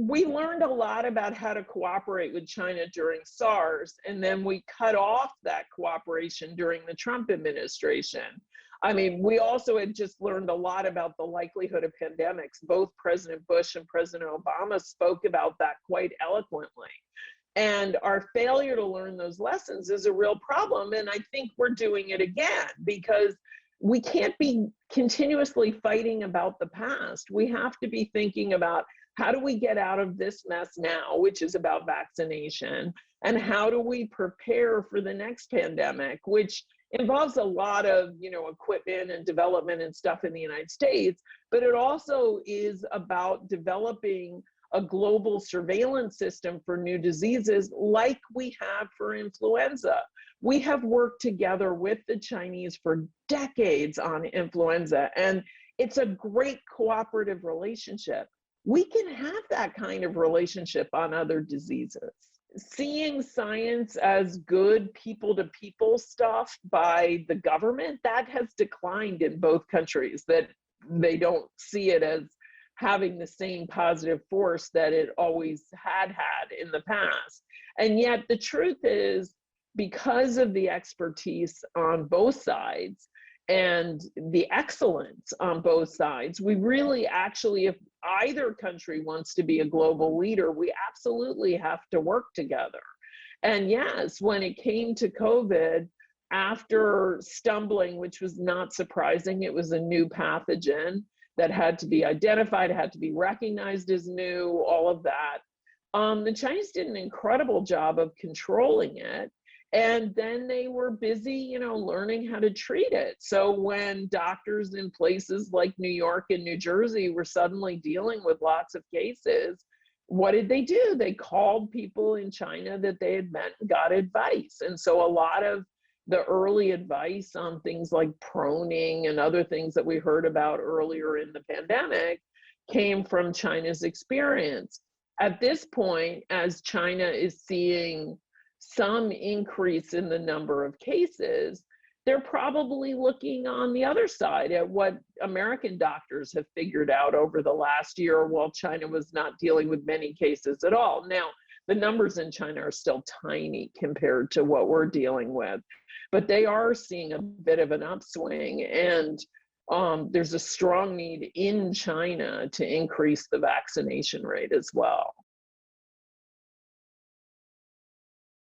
we learned a lot about how to cooperate with China during SARS, and then we cut off that cooperation during the Trump administration. I mean, we also had just learned a lot about the likelihood of pandemics. Both President Bush and President Obama spoke about that quite eloquently. And our failure to learn those lessons is a real problem. And I think we're doing it again because we can't be continuously fighting about the past. We have to be thinking about how do we get out of this mess now, which is about vaccination, and how do we prepare for the next pandemic, which involves a lot of, equipment and development and stuff in the United States, but it also is about developing a global surveillance system for new diseases like we have for influenza. We have worked together with the Chinese for decades on influenza, and it's a great cooperative relationship. We can have that kind of relationship on other diseases. Seeing science as good people-to-people stuff by the government, that has declined in both countries, that they don't see it as having the same positive force that it always had in the past. And yet the truth is, because of the expertise on both sides and the excellence on both sides, we really actually, if either country wants to be a global leader, we absolutely have to work together. And yes, when it came to COVID, after stumbling, which was not surprising, it was a new pathogen that had to be identified, had to be recognized as new, all of that. The Chinese did an incredible job of controlling it. And then they were busy, learning how to treat it. So when doctors in places like New York and New Jersey were suddenly dealing with lots of cases, what did they do? They called people in China that they had met and got advice. And so a lot of the early advice on things like proning and other things that we heard about earlier in the pandemic came from China's experience. At this point, as China is seeing some increase in the number of cases, they're probably looking on the other side at what American doctors have figured out over the last year while China was not dealing with many cases at all. Now, the numbers in China are still tiny compared to what we're dealing with, but they are seeing a bit of an upswing, and there's a strong need in China to increase the vaccination rate as well.